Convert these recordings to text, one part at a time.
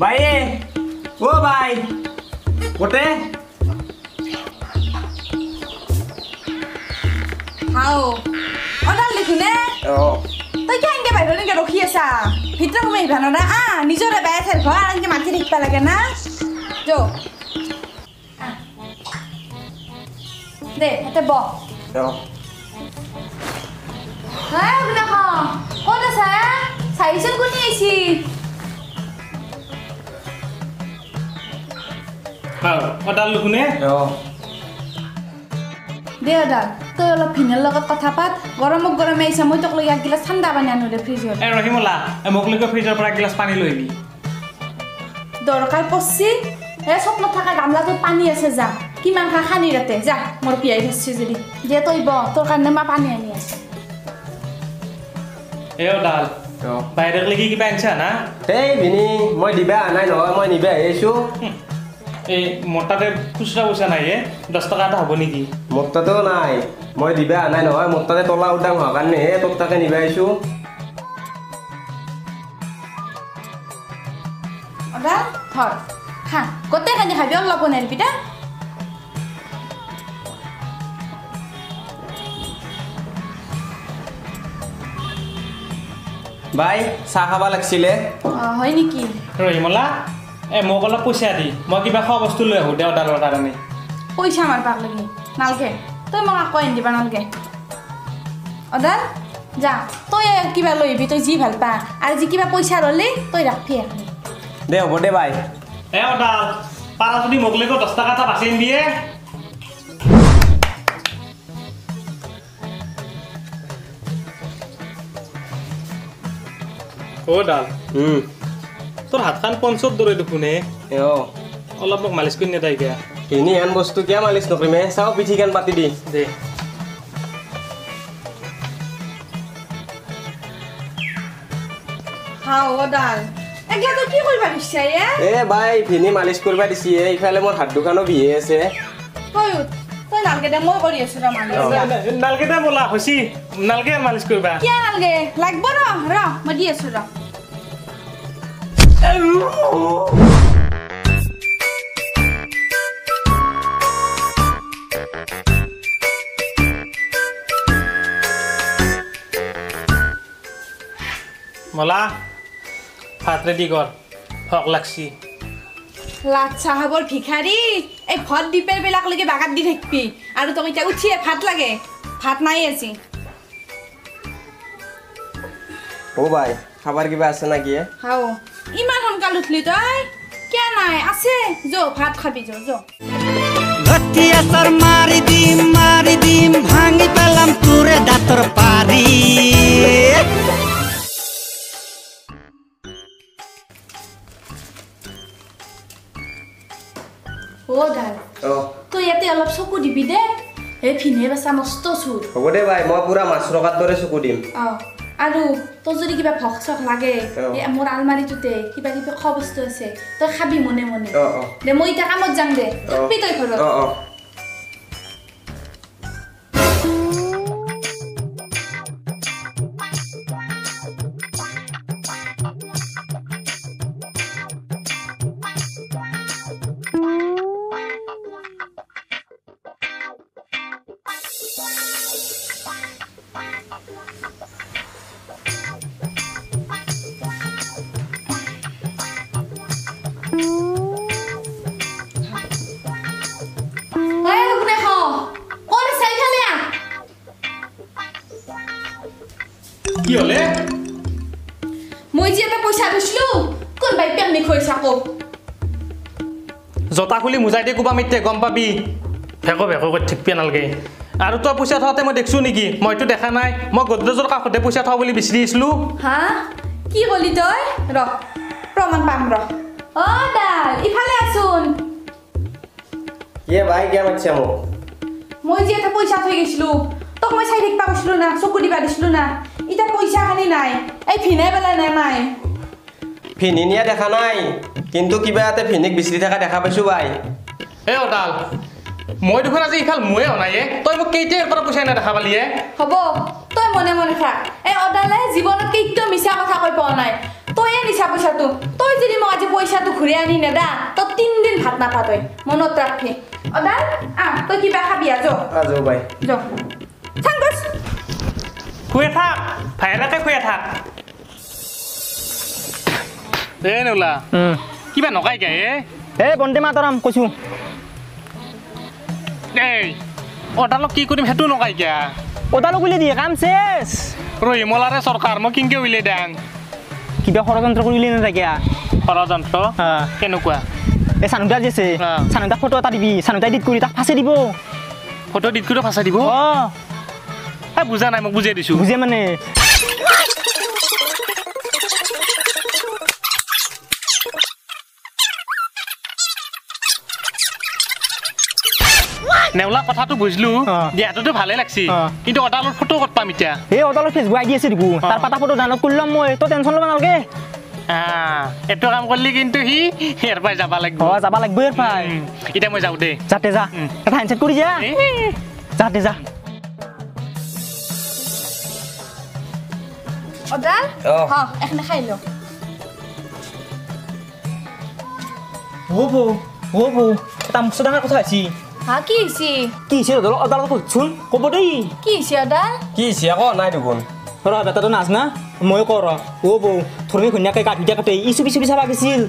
বাই ও বাই কোটে হাও অডাল লিখুনে তই কি আনকে বাইরে নিকে রখি আছা ভিতর ঘুমাই ভানো না নিজরে বাই থার ঘর আনকে মাটি দেখবা লাগে না যো দে এতে ব হ্যাঁ বুনা খ কোন আছে সাইজন কোনি আইছি হ্যাঁ অডাল লুকুনে দে অডাল তই অলপ ভিনের লগত কথা পাত গরমক গরমে আইছা মই তোক লই এক গিলাস ঠান্ডা পানি আনো রে ফ্রিজত এ রহিমলা মোক লগে ফ্ৰিজৰ পৰা এক গিলাস পানী লৈ আনি দরকার পড়ছি হে স্বপ্ন থাকা গামলাটোত পানি আছে যা কিমান খা খানি রাতে যা মোর পিয়াই ধরছি যদি যে তই ব তোর কারণে মা পানি আনি আছে এ অডাল বাইরে লাগি কিবা আনছা না এই ভিনি মই দিবা আনাই নহয় মই নিবা আহিছো এই মোটাতে খুচরা পয়সা নাই 10 টাকা এটা হব নেকি মোৰ তাতেও নাই মই দিবা আনাই নহয় মোৰ তাতে তলা উদাং হোৱাৰ কাৰণে হে তোক তাকে নিবা আহিছো ওটা ধর খা কতে খানি খাবি অলপ বনাই পিটা বাই চাহ খাবা লাগছিলে হয় নেকি রহিমলা এ মোক অলপ পইচা দি মই কিবা খোৱা বস্তু লৈ আহো দে অডালৰ কাৰণে পয়সা আমার পাক লাগি নালকে তুই মোক আকৌ আনি দিবা নালকে অদাল যা তই কিবা লইবি তই যি ভাল পা আর যি কিবা পয়সা ললি তই রাখবি এখন দে হ'ব দে বাই এ অডাল পাৰা যদি মোক লগে 10 টাকা এটা বাছি দিয়ে ও ডাল তোর হাতখান পঞ্চত দৌড়ে দেখুনে অলপ মোক মালিশ কৰি নেদাই গিয়া এনে হেন বস্তু কিয় মালিচ নকৰিমে চাও পিঠিখান পাতি দি দে হাও ওদাল এগলা তো কি কইবা দিছে এ বাই ভিনি মালিচ কৰিবা দিছি এইফালে মোৰ হাত দুখানো বিহে আছে তই তই নালকে দে মই কৰি আছো ৰ মালিশ নালকে দে বলা হসি নালকে মালিশ কৰিবা কি নালকে লাগব ৰ মই দি আছো ৰ মলা ভাত রেডি কর ভক লাগছি লাট সাহাবর ভিখারি এই ভট ডিপের বেলাক লগে বাগাত দি থাকবি আর তোক এটা উঠিয়ে ভাত লাগে ভাত নাই আছে ও বাই খাবার কিবা আছে নাকি হাও ইমান সোনকাল উঠলি তই কিয় নাই আছে যো ভাত খাবি যো ঘটিয়া তোর মারি দিম ভাঙি পেলাম তোরে দাঁতর পারি ও দাল তুই ইয়াতে অলপ চকু দিবি দে হে ফিনে বাছা মস্ত চুৰ হ'ব দে বাই মই পুৰা মাছ ৰখাৰ দৰে চকু দিম আৰু তোৰ যদি কিবা ভক চক লাগে মোৰ আলমাৰিটোতে কিবা কিবি খোৱা বস্তু আছে তই খাবি মনে মনে দে মই এতিয়া কামত যাম দে থাকবি তই ঘৰত কি হলে মই যে এটা পয়সা দিছিলো কোন বাই পেমনি খইছা কো জতা খুলি মুজাই দে কুবা মিতে গম পাবি ভেকো ভেকো কৰি ঠিক পিয়া নালগে আৰু তই পইচা থওঁতে মই দেখছো নেকি মইতো দেখা নাই মই গদ্ৰেজৰ কাষতে পইচা থওঁ বুলি বিচাৰি আছিলো হা কি কলি তই ৰ প্ৰমাণ পাম ৰ অ ডাল ইফালে আসুন ইয়ে বাই কে মাতছে মোক মই যে এটা পয়সা থৈ গেছিলো তোক মই চাই দেখবা কৈছিলো না চকু দিবা দিছিলো না ইটা পয়সা খানি নাই এই ফিনে বেলা নাই ফিনি নিয়া দেখা নাই কিন্তু কিবা এতে ফিনিক বিচাৰি থকা দেখা পাইছো বাই এ অডাল মই দেখোন আজি ইফাল মুয়ে অনায়ে তই মোক কেইটাৰ পৰা পইচা দেখা পালিয়ে হ'ব তই মনে মনে খা এই অডালে জীৱনত কেইটো মিছা কথা কৈ পোৱা নাই তই দিছা পইচাটো তই যদি মোক আজি পইচাটো ঘূৰি আনি নেদা তই 3 দিন ভাত নাপা তই মনত ৰাখবি অদাল তই কিবা খাবি আজ আজো বাই যা থাঙ্গস শুয়ে থাক ভাইৰাকে শুয়ে থাক এই নেউলা কিবা নকাই গে এই বন্দে মাতৰম কৈছো এই অদালক কি কৰিম সেইটো নকাই গে ওদালো গুলি দিয়ে কাম শেষ ৰহিমলাৰে চৰকাৰ মই কিনকে উলিয়াই দেং কিবা ষড়যন্ত্ৰ কৰিলি নাথাকিয়া ষড়যন্ত্ৰ কেনেকুৱা এই চানুদা যে আছে চানুদা ফটো এটা দিবি চানুদা এডিট কৰি তাক ফাঁচি দিব ফটো এডিট কৰি ফাঁচাই দিব বুজা নাই মোক বুজাই দিছো বুজে মানে নেউলা কথাটো বুঝলো দিয়াটোতো ভালে লাগছি কিন্তু অদালৰ ফটো ক'ত পাম এতিয়া এই ওদালৰ ফেচবুক আইডি আছে দিব তাৰ পাতা ফটো ডাউনলোড কৰি ল'ম মই তো টেনশ্যন ল'ব নালাগে এইটো কাম কৰিলি কিন্তু সি ইয়াৰ পৰাই যাব লাগিব যাব লাগিব ইয়াৰ পৰাই এতিয়া মই যাওঁ দে যাতে যা এটা হেণ্ডছেট কৰি যা যাতে যা অদাল এখানে খাই ল ও বৌ এটা মুখ ডাঙৰ কথা আছে কি হৈছে কি হৈছে ওদালত সুধছোন ক'ব দেই কি হৈছে অদাল কি হৈছে আকৌ নাই দেখোন ৰ বেটাটো নাজ না মই কৰ বৌ ধৰ্মী ঘৈণীয়াকে গাত ধুই কাটে ইচু পিচু চাবা গৈছিল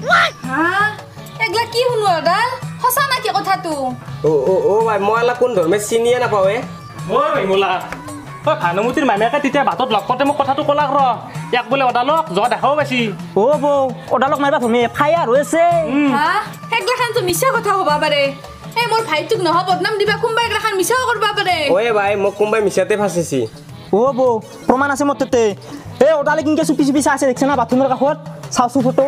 এগলা কি শুনো অদাল সঁচা নাকি কথাটো অ ভাই মই অলপ কোন ধৰ্মে চিনিয়ে নাপাওঁ ৰহিমলা ভানুমতীৰ মামীয়েকে তেতিয়া বাটত লগ কৰোঁতে মোক কথাটো ক'লাক ইয়াক বোলে অদালক যোৱা দেখাও পাইছি বৌ ওদালক মাৰিবা ধৰ্মী ফায়াৰ হৈ আছে এগলাখানতো মিছা কথা হ'বা পাৰে এই মোৰ ভাইটোক নহয় বদনাম দিবা কোনোবা এগলাখান মিছাও কৰবা পাৰে ঐ ভাই মোক কোনোবাই মিছাতে ফাঁচিছি বৌ প্ৰমাণ আছে মোৰ তাতে এই ওদালে কিনকে চুপি চুপি চাই আছে দেখিছে না বাথৰুমৰ কাষত চাওচো ফটো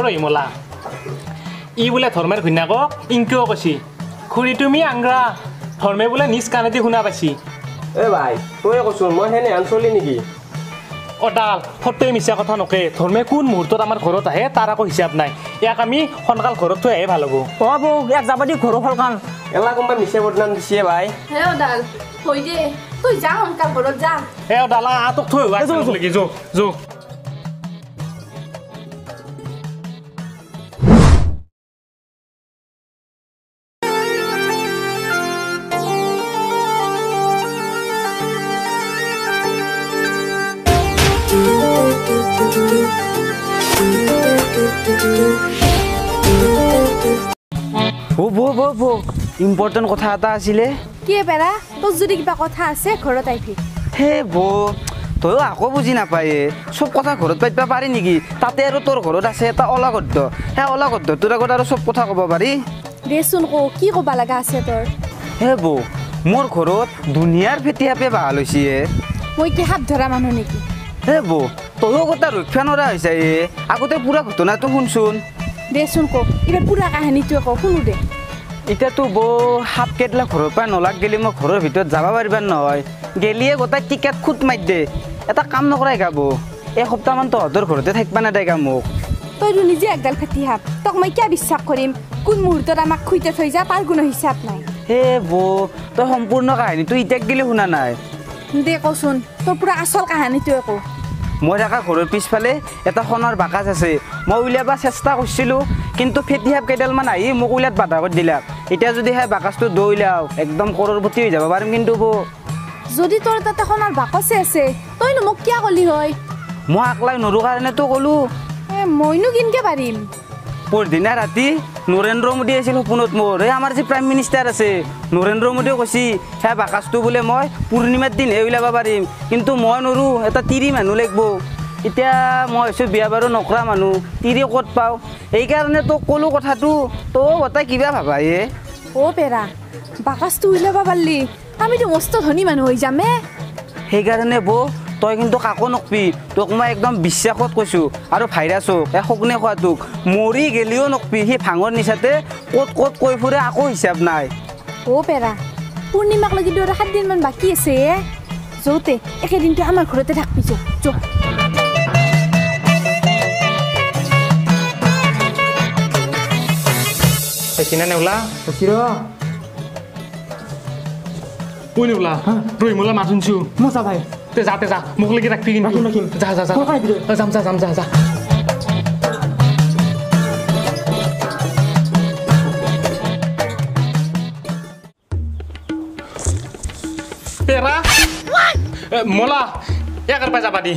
ৰহিমলা ই বোলে ধৰ্মেৰ ঘৈণীয়েকক ইনকেও কৈছি খুৰী তুমি আংৰা ধৰ্মে বোলে নিজ কাণেদি শুনা পাইছি ভাই তই কৈছোন মই সেনে আন চলি নেকি অদাল ফটোৱে মিছা কথা নকে ধৰ্মে কোন মুহূৰ্তত আমাৰ ঘৰত আহে তাৰ আকৌ হিচাপ নাই ইয়াক আমি সোনকাল ঘৰত থৈ আহে ভাল হ'ব বৌ ইয়াক যাবা দি ঘৰৰ ফলকান এলা কোনোবাই মিছা বদনাম দিছে ভাই অদাল হৈ দে তই যা সোনকাল ঘৰত যা অদাল তোক থৈ হোৱা লাগি যো বৌ ইম্পৰ্টেণ্ট কথা এটা আছিলে কি পেৰা তোৰ যদি কিবা কথা আছে ঘৰত আহিবি হে বৌ তয়ো আকৌ বুজি নাপায়ে চব কথা ঘৰত পাতিব পাৰি নেকি তাতে আৰু তোৰ ঘৰত আছে এটা অলাগদ্ধ সেই অলাগদ্ধটোৰ আগত আৰু চব কথা ক'ব পাৰি দেচোন কো কি ক'বা লগা আছে তোৰ হে বৌ মোৰ ঘৰত দুনিয়াৰ ফেটি সাপে ভাল হৈছে মই কি হাত ধৰা মানুহ নেকি হে বৌ তয়ো কথা ৰক্ষা নৰা হৈছে আগতে পুৰা ঘটনাটো শুনচোন দেচোন কো এইবাৰ পুৰা কাহিনীটো আকৌ শুনো দে এতিয়াতো বৌ সাপ কেটলা ঘৰৰ পৰা নলাক গেলি মই ঘৰৰ ভিতৰত যাব পাৰিবাৰ নহয় গেলিয়ে গোটাই টিকেট খুট মাৰি দে এটা কাম নকৰাই গাব এসপ্তাহমান তহঁতৰ ঘৰতে থাকিবা নেদাই গা মোক তইতো নিজে একডাল ফেটি সাপ তোক মই কিয় বিশ্বাস কৰিম কোন মুহূৰ্তত আমাক খুইতে থৈ যা তাৰ কোনো হিচাপ নাই হে বৌ তই সম্পূৰ্ণ কাহিনীটো ইতিয়াক গেলি শুনা নাই দে কচোন তোৰ পুৰা আচল কাহিনীটোৱে কওঁ মই থকা ঘৰৰ পিছফালে এটা সোণৰ বাকচ আছে মই উলিয়াব চেষ্টা কৰিছিলোঁ কিন্তু ফেটি সাপ কেইডালমান আহি মোক উলিয়াত বাধা কৰি দিলাক এতিয়া যদি সেই বাকচটো দৈ উলিয়াও একদম কৰৰপতি হৈ যাব পাৰিম কিন্তু বৌ যদি তোৰ তাতে সোণৰ বাকচে আছে তইনো মোক কিয় ক'লি হয় মই আকলাই নৰো কাৰণেতো ক'লো মইনো কেনেকৈ পাৰিম পৰদিনা ৰাতি নৰেন্দ্ৰ মোদী আছিল সপোনত মোৰ এই আমাৰ যি প্ৰাইম মিনিষ্টাৰ আছে নৰেন্দ্ৰ মোদীয়ে কৈছি সেই বাকচটো বোলে মই পূৰ্ণিমাৰ দিনহে উলিয়াব পাৰিম কিন্তু মই নৰো এটা তিৰি মানুহ লাগিব এতিয়া মই হৈছোঁ বিয়া বাৰু নকৰা মানুহ তিৰি ক'ত পাওঁ এইকাৰণে তোক ক'লো কথাটো তই গোটাই কিবা ভাবা পেৰা বাকচটো উলিয়াব পাৰিলি আমিতো মস্ত ধনী মানুহ হৈ যামে সেইকাৰণে বৌ তই কিন্তু কাকো নকবি তোক মই একদম বিশ্বাসত কৈছোঁ আৰু ভাইৰাছক এই শগুনে খোৱাটোক মৰি গেলিও নকবি সি ভাঙৰ নিচাতে ক'ত ক'ত কৈ ফুৰে আকৌ হিচাপ নাই পেৰা পূৰ্ণিমাক লাগি আৰু 7 দিনমান বাকী আছে যৌতে একেদিনটো আমাৰ ঘৰতে থাকবি যো চিনা নেউলা কৈ নেউলা ৰহিমলা মাত শুনছো মজা ভাই তে যা মোক লাগি ৰাখবি কিন্তু ৰাখিম। যা সোনকালে আহিবি তই। যাম পেৰা মলা একাৰ পাই যাবা দি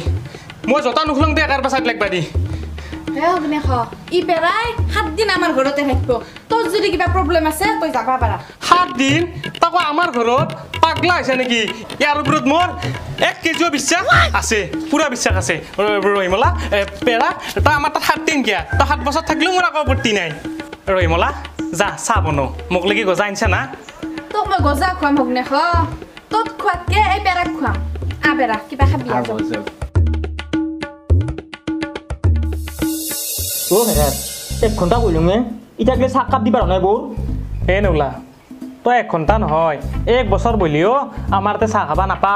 মই জোতা নুখুলং দে একাৰ পাছত লাগবা দি অগ্নে খ ই পেৰাই 7 দিন আমাৰ ঘৰতে থাকিব তোৰ যদি কিবা প্ৰব্লেম আছে তই যাবা পাৰা 7 দিন তাকো আমাৰ ঘৰত পাগলা হৈছে নেকি ইয়াৰ ওপৰত মোৰ 1 কেজিও বিশ্বাস আছে পুৰা বিশ্বাস আছে ৰহিমলা পেৰা তই আমাৰ তাত 7 দিন কিয়া তই 7 বছৰ থাকিলেও মোৰ আকৌ আপত্তি নাই ৰহিমলা যা চাহ বনো মোক লাগি গজা আনছা না তোক মই গজা খুৱাম অগ্নে খ তোক খোৱাতকে এই পেৰাক খুৱাম পেৰা কিবা খাবি অ' হেৰা 1 ঘণ্টা কইলুঙে ইটাকলে চাহ কাপ দিবা নাই বৌ এই নোলা তই 1 ঘণ্টা নহয় 1 বছৰ বলিও আমাৰ তে চাহ খাবা নাপা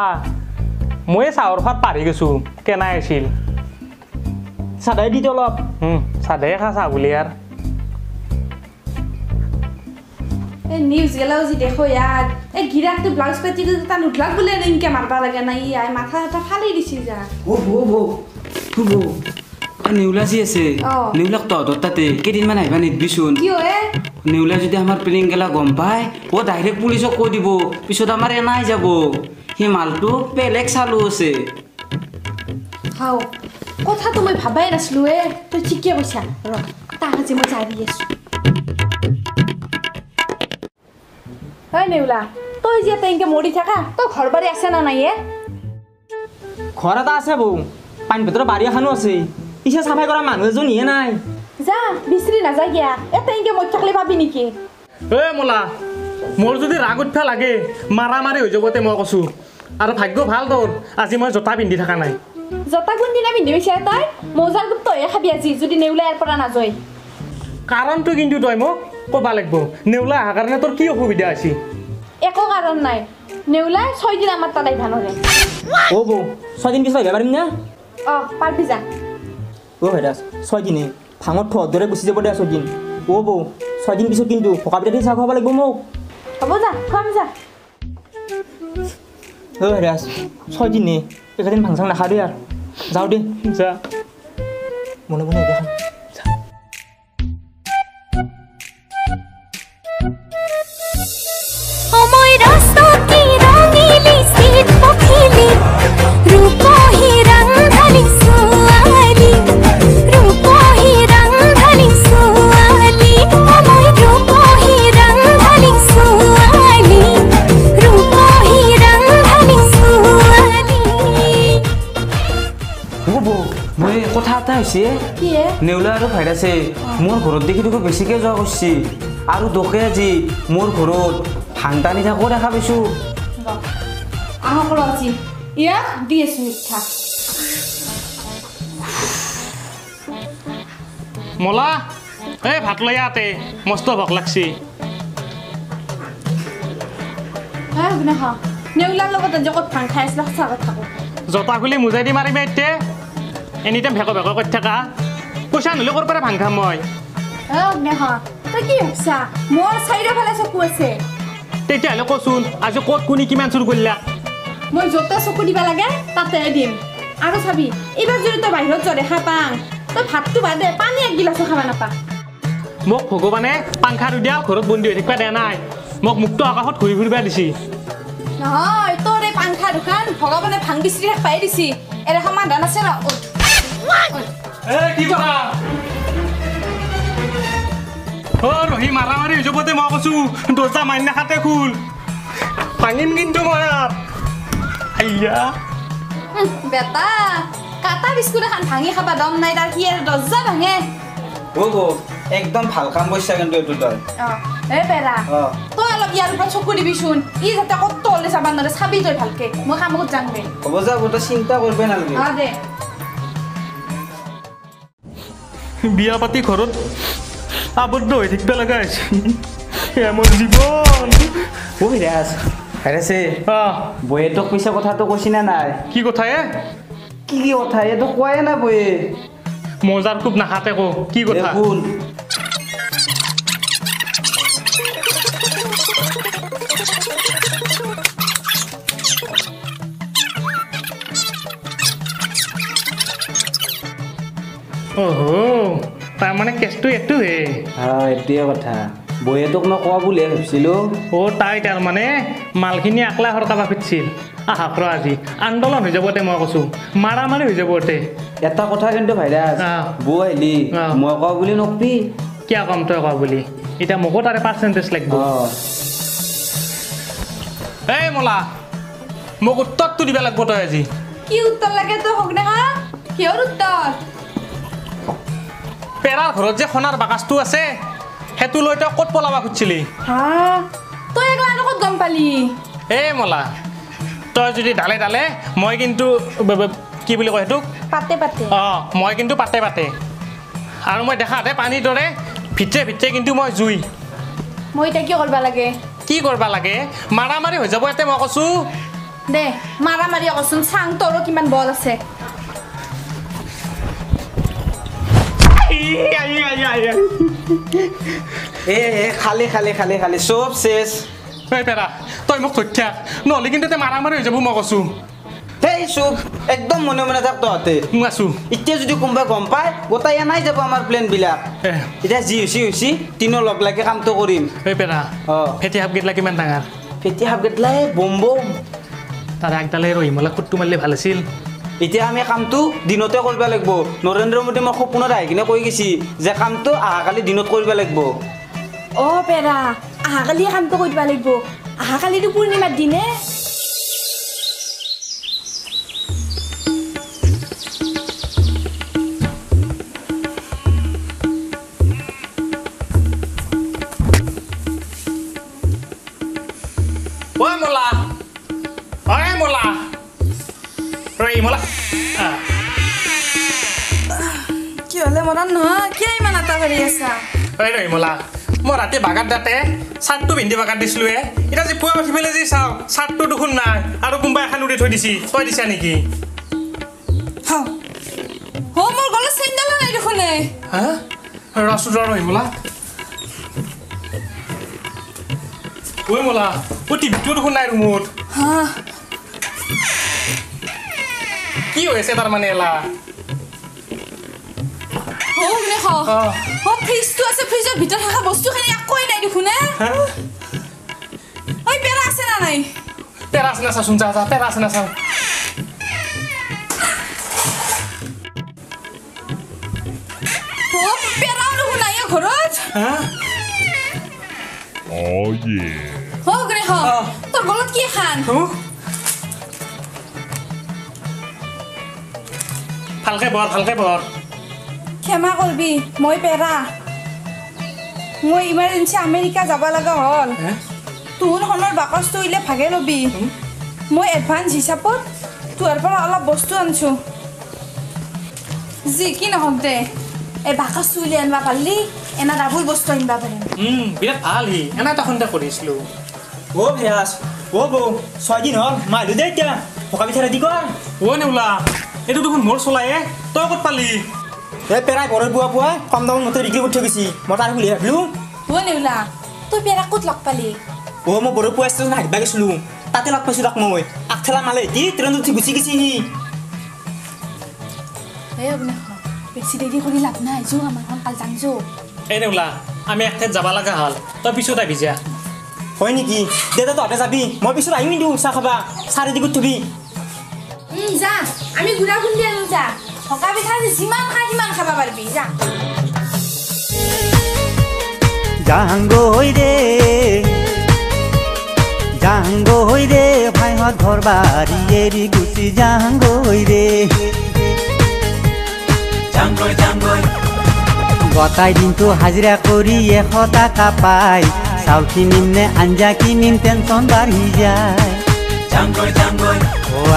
মই চাহৰ ফাট পাৰি গৈছোঁ কেনাই আছিল চাদাই দিতে অলপ চাহে খা চাহ বুলি আৰু এই নিউজ গেলাও যি দেখো ইয়াত এই গিৰাকটো ব্লাউজ পেটি তা নুঠলাক বোলে ইনকে মাৰবা লাগে না ই আই মাথা এটা ফালি দিছি যা নেউলা যি আছে নেউলাক তহঁতৰ তাতে কেইদিনমান আহিবা নিদিবিচোন কিয় নেউলা যদি আমাৰ প্লেনিং গেলা গম পায় ও ডাইৰেক্ট পুলিচক কৈ দিব পিছত আমাৰ এনাই যাব সেই মালটো বেলেগ চালু আছে হাও কথাটো মই ভাবাই নাছিলো তই ঠিকে কৈছা ৰ তাক আজি মই যাই দি আছো হয় নেউলা তই যে তেনকে মৰি থাকা তই ঘৰ বাৰী আছে না নাই ঘৰ এটা আছে বৌ পানী ভিতৰত বাৰী এখনো আছে পিছে চাফাই কৰা মানুহ এজনীহে নাই যা বিচৰি নাযায় গিয়া তেনকে মই থাকলে পাবি নেকি মোলা মোৰ যদি ৰাগ উঠা লাগে মাৰি হৈ যাবতে মই কৈছোঁ আৰু ভাগ্য ভাল তোৰ আজি মই জোতা পিন্ধি থকা নাই জোতা কোনদিনা পিন্ধি বিচাৰে তই মৌজাৰ গোট তইহে খাবি আজি যদি নেউলা ইয়াৰ পৰা নাযায় কাৰণটো কিন্তু তই মোক ক'বা লাগিব নেউলা অহাৰ কাৰণে তোৰ কি অসুবিধা আছে একো কাৰণ নাই নেউলাই 6 দিন আমাৰ তাত আহিবা নৰে অ' বৌ 6 দিন পিছত আহিব পাৰিম না পাৰবি যা অ' হেৰা 6 দিনে ভাঙত থোৱাৰ দৰে গুচি যাব দে 6 দিন অ' বৌ 6 দিন পিছত কিন্তু পকা পিঠাতে চাহ খুৱাব লাগিব মোক হ'ব যা খুৱাম যা অ' হেৰা 6 দিনে একেদিন ভাং চাং নাখাবি আৰু যাওঁ দে যা মনে মনে দেখা সময় রাস্তাতে রঙিলি সিট পখিলি রূপহি রংধনি সোয়ালি রূপহি রংধনি সোয়ালি সময় রূপহি রংধনি সোয়ালি রূপহি রংধনি সোয়ালি মই কথা এটা হৈছে কি নেউলা আৰু ভাইৰাছে মোৰ ঘৰত দেখি দেখি বেছিকৈ যোৱা কৰিছে আৰু দোকে আজি মোৰ ঘৰত ভাং টানি থাকো দেখা পাইছোঁ আহক আজি ইয়াক দি আছো মিঠা মোলা এই ভাত লৈ ইয়াতে মস্ত ভোক লাগছি নেউলাৰ লগত আজি ক'ত ভাং খাই আছিলা সঁচা কথা থাকো জোতা খুলি মোজাই দি মাৰিবা এতিয়া এনি টাইম ভেকো ভেকো কৰি থাকা পইচা নহ'লে ক'ৰ পৰা ভাং খাম মই তই কি ভাবছা মোৰ চাৰিওফালে চকু আছে তেতিয়াহ'লে কচোন আজি ক'ত কোনে কিমান চুৰ কৰিলা মই য'তে চকু দিবা লাগে তাতে দিম আৰু চাবি এইবাৰ যদি তই বাহিৰত যোৱা দেখা পাং তই ভাতটো বাদে পানী 1 গিলাচো খাব নাপা মোক ভগৱানে পাংখা দিয়া ঘৰত বন্দী হৈ থাকিবা দিয়া নাই মোক মুক্ত আকাশত ঘূৰি ফুৰিবা দিছি নহয় তোৰ এই পাংখা দোকান ভগৱানে ভাং বিচৰি থাকবাই দিছি এৰে সমাধান আছে ন কি কৰা ৰহি মাৰি হৈ যাবতে মই কৈছোঁ দৰ্জা মাৰি নাখাতে খোল ভাঙিম কিন্তু মই আইয়া বেটা কাটা বিস্কুট এখন ভাঙি খাবা দম নাই তাৰ কি আৰু দৰ্জা ভাঙে একদম ভাল কাম কৰিছা কিন্তু এইটো তই পেৰা তই অলপ ইয়াৰ ওপৰত চকু দিবিচোন ই যাতে ক'ত হ'লে চাবা নোৱাৰে চাবি তই ভালকে মই কামত যাম দে হ'ব যা তই চিন্তা কৰিবই নালাগে দে বিয়া পাতি ঘৰত আবদ্ধ হৈ থাকিব লগা হৈছে মোৰ জীৱন ভাইৰাছে বৌয়ে তোক পইচা কথাটো কৈছি না নাই কি কথা কি কথা এইটো কোৱাই না বৌয়ে মজাৰ খুব নাখাতে কো কি কথা শুন অহো তাৰমানে কেছটো এইটোহে এইটোৱে কথা বৌয়ে তোক মই কোৱা বুলিহে ভাবিছিলোঁ তাই তাৰমানে মালখিনি একলা সৰকাব খুজিছিল আহাক ৰ আজি আন্দোলন হৈ যাব মই কৈছোঁ মাৰামাৰি হৈ যাব এটা কথা কিন্তু ভাইৰাজ বৌ আহিলি মই কোৱা বুলি নকবি কিয় কম তই কোৱা বুলি এতিয়া মোকো তাৰে পাৰ্চেণ্টেজ লাগিব এই মলা মোক উত্তৰটো দিব লাগিব তই আজি কি উত্তৰ লাগে তই হক না কিহৰ উত্তৰ পেৰাৰ ঘৰত যে সোণাৰ বাকচটো আছে সেইটো লৈ তই ক'ত পলাব খুজিছিলি তই একলা আৰু ক'ত গম পালি এই মলা তই যদি ডালে ডালে মই কিন্তু কি বুলি কয় সেইটোক পাতে পাতে মই কিন্তু পাতে পাতে আৰু মই দেখাতে পানীৰ দৰে ভিতৰে ভিতৰে কিন্তু মই জুই মই এতিয়া কি কৰিব লাগে কি কৰিব লাগে মাৰামাৰি হৈ যাব ইয়াতে মই কৈছোঁ দে মাৰামাৰি কচোন চাং তোৰো কিমান বল আছে খালি খালি খালি খালি চব চেচ এই পেৰা তই মোক তথ্যা নহ'লে কিন্তু মাৰামাৰি হৈ যাব মই কৈছোঁ সেই চুপ একদম মনে মনে থাক তহঁতে মই আছোঁ এতিয়া যদি কোনোবাই গম পায় গোটাই নাই যাব আমাৰ প্লেনবিলাক এতিয়া যি হৈছে তিনিও লগ লাগি কামটো কৰিম এই পেৰা ফেটি সাপ গেটলা কিমান ডাঙৰ ফেটি সাপ গেটলাই বম বম তাৰে আগডালে ৰহিমলা খুটটো মাৰিলে ভাল আছিল এতিয়া আমি কামটো দিনতে কৰিব লাগিব নৰেন্দ্ৰ মোদী মই সপোনত আহি কিনে কৈ গৈছি যে কামটো অহাকালি দিনত কৰিব লাগিব পেৰা অহাকালি কামটো কৰিব লাগিব অহাকালিতো পূৰ্ণিমাৰ দিনে কি হলে মৰণ নহয় কিয় ইমান আটা কৰি আছা ৰহিমলা মই ৰাতি বাগাত দাঁতে চাৰ্টটো পিন্ধি বাগাত দিছিলোঁ এতিয়া যে পুৱা উঠি পেলাই যে চাওঁ চাৰ্টটো দেখোন নাই আৰু কোনোবা এখন উৰি থৈ দিছি তই দিছা নেকি মোৰ গলত চেণ্ডেলো নাই দেখোন ৰচো ৰহিমলা ঐ মলা টিভিটো দেখোন নাই ৰুমত কি হৈছে তাৰমানে এলা ফ্ৰিজটো আছে ফ্ৰিজৰ ভিতৰত থকা বস্তুখিনি একোৱেই নাই দেখোন পেৰা আছে না নাই পেৰা আছে না চাচোন যা যা পেৰা আছে না চাওঁ পেৰাও দেখোন নাই ঘৰত তোৰ গলত কি খান ভালকে বৰ ক্ষমা কৰবি মই পেৰা মই ইমাৰ্জেঞ্চি আমেৰিকা যাব লগা হ'ল তোৰ সোণৰ বাকচটো উলিয়াই ভাগে ল'বি মই এডভান্স হিচাপত তোৰ পৰা অলপ বস্তু আনিছোঁ যি কি নহওক দে এই বাকচটো উলিয়াই আনিব পাৰিলি এনে ডাবুল বস্তু আনিব পাৰিম বিৰাট ভাল এনে এটা সন্দেহ কৰিছিলোঁ ভেয়াস বৌ 6 দিন হ'ল মাইলো দে এতিয়া থকা বিচাৰা দি কৰ নেওলা এইটো দেখোন মোৰ চলায়ে তই ক'ত পালি পেৰাই ঘৰত পুৱা কম দামত মতে বিক্ৰী কৰি থৈ গৈছি মই তাৰ বুলি ভাবিলোঁ নেওলা তই পেৰা ক'ত লগ পালি মই বড়ো পুৱা ষ্টেচন আহিব গৈছিলোঁ তাতে লগ পাইছোঁ তাক মই আগঠেলা মালে এটি ট্ৰেইনত উঠি গুচি গৈছি বেছি দেৰি কৰি লাভ নাই যো আমাৰ সোনকাল যাম যো নেওলা আমি এক ঠাইত যাব লগা হ'ল তই পিছত আহিবি যা হয় নেকি দে তহঁতে যাবি মই পিছত আহিম দিওঁ চাহ খাবা চাৰি দি থবি যা আমি গুড়া খুন্দি আনো যা থকা পিঠা যিমান খাই সিমান খাব পাৰিবি যা জাহাংগৈ ৰে ভাইহঁত ঘৰ বাৰী এৰি গুচি জাহাংগৈ ৰে গতাই দিনটো হাজিৰা কৰি 100 টকা পাই চাউল কিনিম নে আঞ্জা কিনিম টেনচন বাঢ়ি যায়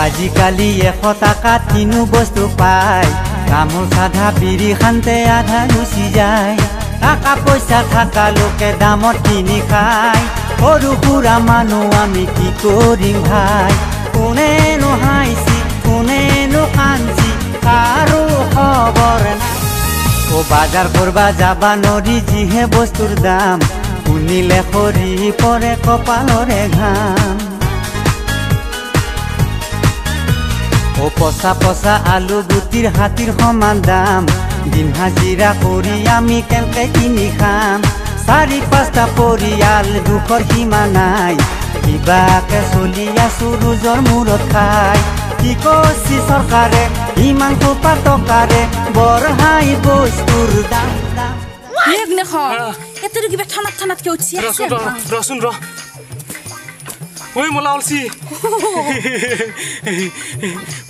আজিকালি 100 টকাত কিনো বস্তু পাই কামৰ সাধা বিৰি খান্তে আধা গুচি যায় টাকা পইচা থকা লোকে দামত কিনি খায় সৰু সুৰা মানুহ আমি কি কৰিম ভাই কোনেনো হাঁহিছি কোনেনো কান্দিছি কাৰো খবৰ নাই বাজাৰ কৰবা যাবা নৰি যিহে বস্তুৰ দাম শুনিলে সৰি পৰে কপালৰে ঘাম ও পচা পচা আলু গুটিৰ হাতীৰ সমান দাম দিন হাজিৰা কৰি আমি কেনেকে কিনি খাম 4-5টা পৰিয়াল দুখৰ সীমা নাই কিবাকে চলি আছো ৰোজৰ মূৰত খাই কি কৈছি চৰকাৰে ইমান কোপা টকাৰে বঢ়াই বস্তুৰ দাম অগ্নেশ এতেটো কিবা ঠানাত উঠি আছে ৰচোন ৰ ঐ মোলা অলছি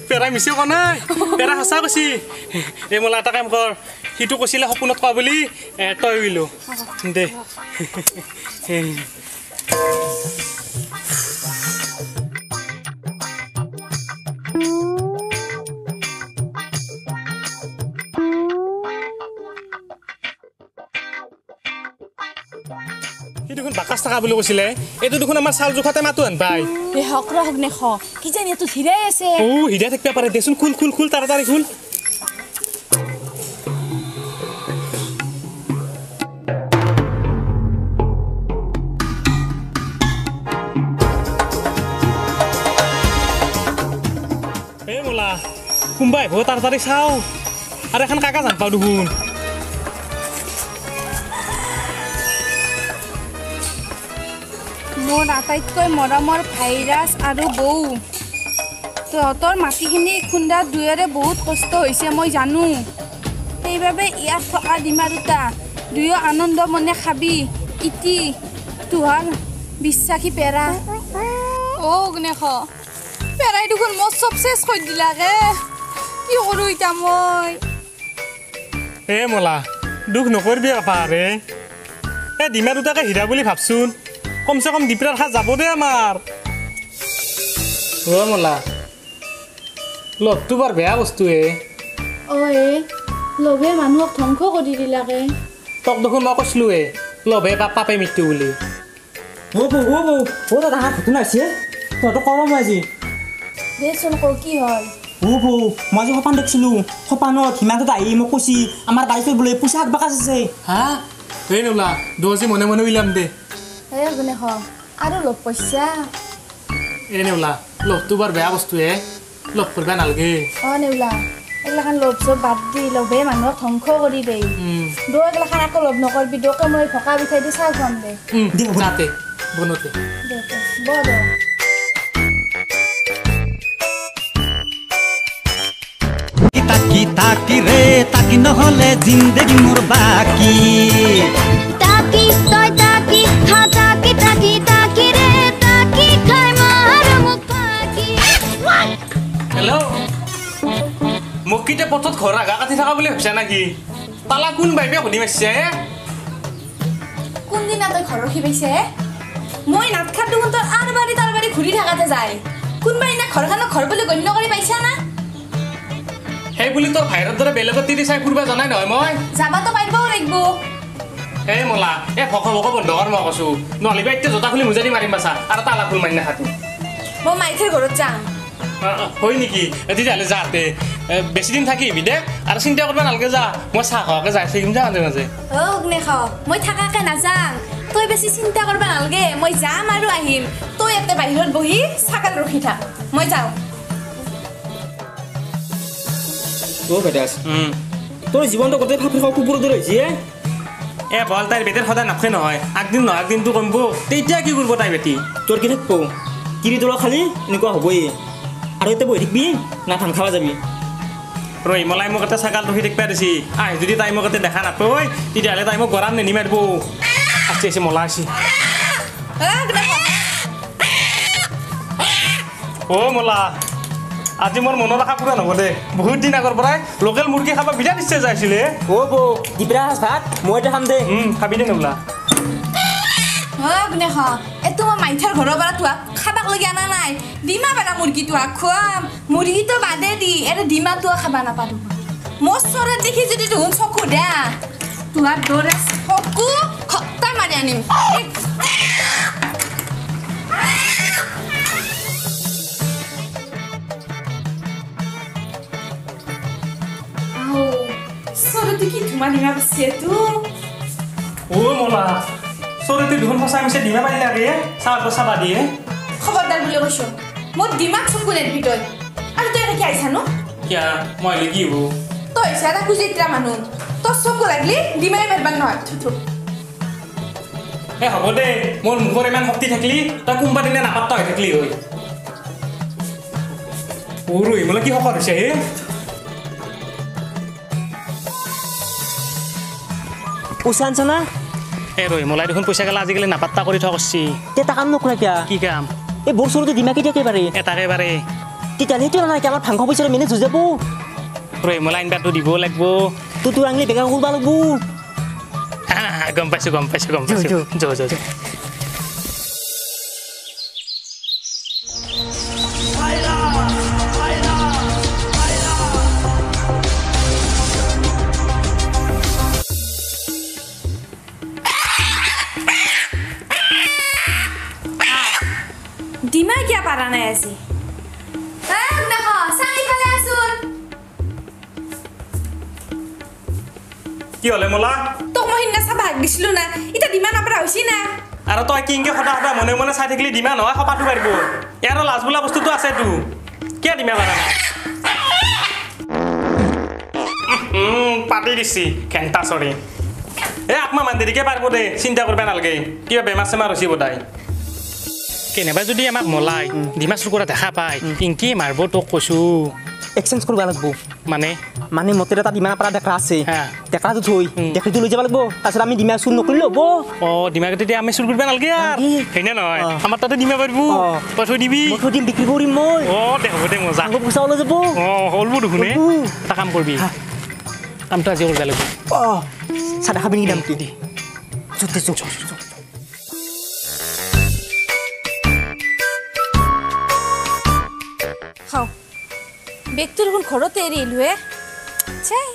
পেৰা মিছে কোৱা নাই পেৰা সঁচা কৈছি এই মোলা এটা কাম কৰ সিটো কৈছিলে সপোনত কোৱা বুলি তই উইলো দে দেখোন বাকাচ থকা বুলি কৈছিলে এইটো দেখোন আমাৰ চাউল জোখাতে মাতো হেন পাই হক ৰ অগ্নেশ কি জানি এইটো হিৰাই আছে হিৰাই থাকিব পাৰে দেচোন খুল তাড়াতাড়ি খুল এই মোলা কোনবাই আহিব তাড়াতাড়ি চাও আৰু এখন কাগজ আন পাওঁ দেখোন মোৰ আটাইতকৈ মৰমৰ ভাইৰাছ আৰু বৌ তহঁতৰ মাটিখিনি খুন্দা দুয়োৰে বহুত কষ্ট হৈছে মই জানো সেইবাবে ইয়াত থকা ডিমা দুটা দুয়ো আনন্দ মনে খাবি ইতি তোহাৰ বিশ্বাসী পেৰা অগ্নেশ পেৰাই দেখোন মই চব চেচ কৰি দিলাকে কি কৰোঁ এতিয়া মই এ মোলা দুখ নকৰিবি পাহাৰে এই ডিমা দুটাকে হীৰা বুলি ভাবচোন কমচে কম দীপৰাৰ সাজ যাব দে আমাৰ মোলা লভটো বৰ বেয়া বস্তুৱে লভে মানুহক ধ্বংস কৰি দিলাকে তোক দেখোন মই কৈছিলোৱে লভে পাপে মৃত্যু বুলি দাদা ঘটনা হৈছে তহঁতক কওঁ মই আজি দেচোন কওঁ কি হয় মই আজি সপান দেখিছিলোঁ সপানত হিমাংশুত আহি মোক কৈছি আমাৰ বাৰীত বোলে পইচা বাকাচ আছে হা এই নোলা দজি মনে মনে উলিয়াম দে অগ্নেশ আৰু লগ পইচা এই নেওলা লভটো বৰ বেয়া বস্তুৱে লভ কৰিব নালাগে নেউলা এইগিলাখান লভ চব বাদ দি লভে মানুহক ধ্বংস কৰি দেই দৌ এইগিলাখান আকৌ লভ নকৰিবি দৌকে মই ভকা বিঠাই দি চাহ খুৱাম দে যাতে বনতে বৰ তাকি ৰে তাকি নহলে জিন্দগী মোৰ বাকী তাকি তই তাকি খা তাকি ৰে তাকি খাই মাৰ মোক ফাকি হেল্ল' মোক কিতে পথত ঘৰ আগা কাটি থকা বুলি ভাবিছা নেকি তালা কোন বাইবে সুধি মাৰিছে কোনদিনা তই ঘৰ ৰখি পাইছে মই নাট খাত দেখোন তই আৰু বাৰী ঘূৰি থাকাতে যায় কোনবা দিনা ঘৰখনক ঘৰ বুলি গণ্য কৰি পাইছা না সেই বুলি তোৰ ভাইৰৰ দৰে বেলেগত তিৰি চাই ফুৰিব জনাই নহয় মই যাবাতো পাৰিবও লাগিব এই মোলা ভক বন্ধ কৰ মই কৈছো নহ'লে এতিয়া জোতা খুলি মুজাৰি মাৰিম বাচা আৰু তালা খুল মাৰি নাখাতি মই মাইথিৰ ঘৰত যাম হয় নেকি তেতিয়াহ'লে যাতে বেছি দিন থাকি আহিবি দে আৰু চিন্তা কৰিব নালাগে যা মই চাহ খোৱাকে যাই থাকিম যা মাজে মাজে অগ্নেশ মই থাকাকে নাযাম তই বেছি চিন্তা কৰিব নালাগে মই যাম আৰু আহিম তই ইয়াতে বাহিৰত বহি চাকাল ৰখি থাক মই যাওঁ তোৰ জীৱনটো গোটেই ফাপি খাওঁ কুকুৰৰ দৰে হৈছে বল তাইৰ বেটিৰ সদায় নাখে নহয় আগদিন নহয় আগদিনটো কমিব তেতিয়া কি কৰিব তাই বেটি তোৰ কি থাকিব কিৰি তোলা খালি এনেকুৱা হ'বই আৰু এতিয়া বহি থাকিবি না ধান খাব যাবি ৰহি মলাই মোক এটা ছাগাল ৰখি থাকিব দিছি আহি যদি তাই মোক দেখা নাপায় তেতিয়াহ'লে তাই মোক গৰাম নেনি মাৰিব আছে আছে মলা আছে মলা আজি মোৰ মনৰ আশা পূৰণ হ'ব দে বহুত দিন আগৰ পৰাই লোকেল মুৰ্গী খাব বিৰাট ইচ্ছা যাইছিলে বৌ দিপৰা ভাত মই এতিয়া খাম দে খাবি দে নোলা অগ্নেশ এইটো মই মাইথাৰ ঘৰৰ পৰা তোক খাবাক লাগি অনা নাই ডিমা পাৰা মুৰ্গীটো খুৱাম মুৰ্গীটো বাদে দি এটা ডিমাটো খাবা নাপাৰো মোৰ চৰত দেখি যদি দেখোন চকু দে তোৰ দৰে চকু খত্তা মাৰি আনিম চৰতে কি ধুমা ডিমা পাইছে তো মলা চৰতে দেখোন সঁচা মিছে ডিমা পাৰি লাগে চাবা দিয়ে খবৰদাৰ বুলি কৈছো মোৰ ডিমাক চকু নেদিবি তই আৰু তই কি আইছানো কিয়া মই হ'লে কি হ'ব তই হৈছে এটা কুজিত্ৰা মানুহ তোৰ চকু লাগলি ডিমাই মাৰিবাৰ নহয় এ হ'ব দে মোৰ মুখৰ ইমান শক্তি থাকিলি তই কোনোবা দিনে নাপাত্তা হৈ থাকিলি হৈ ৰহিমলা কি শকত হৈছে হে পইচা আনছা না এ ৰহিমলাই দেখোন পইচা গেলা আজিকালি নাপাত্তা কৰি থোৱা কৰছি তে তা কাম নকৰা কিয়া কি কাম এই বৰ চৰুতে দিমাকে দিয়ে একেবাৰে এটাকে বাৰে তেতিয়াহ'লেতো নহয় কি আমাৰ ভাংখ পইচাৰে মেনেজ হৈ যাব ৰহিমলা ইনবাৰটো দিব লাগিব তোৰ আঙুলি বেগা কৰিব লাগিব গম পাইছোঁ যো ডিমা কিয় পাৰা নাই আজি কি হ'লে মোলা তোক মই সিদিনা চাবা হাক দিছিলো না এতিয়া ডিমা নাপাৰা হৈছি না আৰু তই কিংকে সদায় মনে মনে চাই থাকিলে ডিমা নহয় খপাটো পাৰিব ইয়াৰ লাজ বোলা বস্তুটো আছেতো কিয় ডিমা পাৰা নাই পাতি দিছি ঘেণ্টা চৰি এই আকমা মান দেৰিকে পাৰিব দে চিন্তা কৰিব নালাগে কিবা বেমাৰ চেমাৰ হৈছে বোধাই কেনেবা যদি আমাক মলাই ডিমা চুৰ কৰা দেখা পায় পিংকি মাৰিব তোক কৈছোঁ এক্সচেঞ্জ কৰিব লাগিব মানে মানে মতে এটা ডিমা পাৰা দেখা আছে হা দেখাটো থৈ দেখিটো লৈ যাব লাগিব তাৰপিছত আমি ডিমা চুৰ নকৰিলে হ'ব ডিমাকে তেতিয়া আমি চুৰ কৰিব নালাগে আৰু হয়নে নহয় আমাৰ তাতে ডিমা পাৰিব তই থৈ দিবি মই থৈ দিম বিক্ৰী কৰিম মই দে হ'ব দে মজা আকৌ পইচা ওলাই যাব হ'লব দেখোন এটা কাম কৰিবি কামটো আজি কৰিব লাগিব চাহ খাবি নেকি দাম কি খাওঁ বেগটো দেখোন ঘৰতে এৰি আহিলোৱে চাই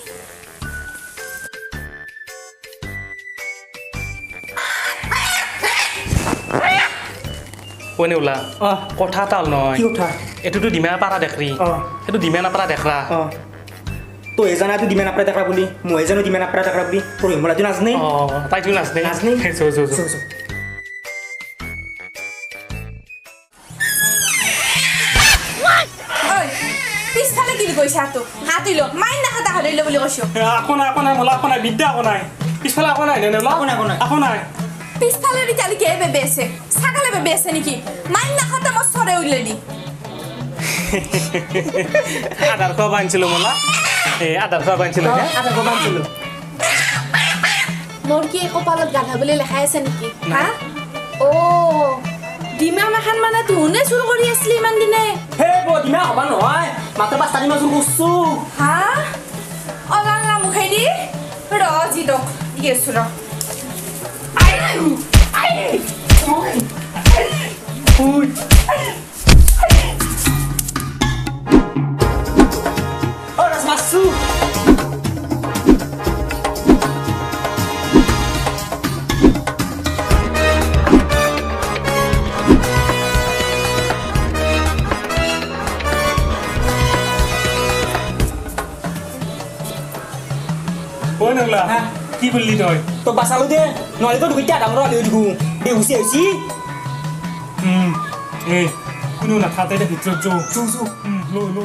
কোনে ওলা কথা এটা হ'ল নহয় কি কথা এইটোতো ডিমা পাৰা দেখৰি সেইটো ডিমা নাপাৰা দেখৰা তই জানাতো ডিমা নাপাৰা দেখা বুলি মই জানো ডিমা নাপাৰা দেখা বুলি ৰহিমলাটো নাজানে তাইতো নাজনে পিছফালে কি গৈছা তো হাতই ল মাইন না খাতা হলে বুলি কৈছো আকো নাই মোলা আকো নাই বিদ্যা আকো নাই পিছফালে আকো নাই নে আকো নাই পিছফালে ৰিতালি কে বেবে আছে ছাগালে বেবে আছে নেকি মাইন না খাতা মই সৰে উইলে দি আধাৰ খোৱা বাঞ্চিলো মোলা আধাৰ খোৱা বাঞ্চিলো মোৰ কি কপালত গাধা বুলি লেখাই আছে নেকি হা ও ডিমা মাখান মানে তুনে চুৰ কৰি আসলি ইমান দিনে হে বো ডিমা হবা নহয় মাত্ৰ 5 দিন চুৰ কৰছো হা অলালা মুখাই দি ৰজি দক গেছু ৰ মাছু কোনে ওলা কি বললি তই তো বাঁচালো দে নহলে তো দুইটা ডাঙৰ হলে দেখো বেহুচি হৈছি কোনো নাথাতে ভিতৰত যৌ লো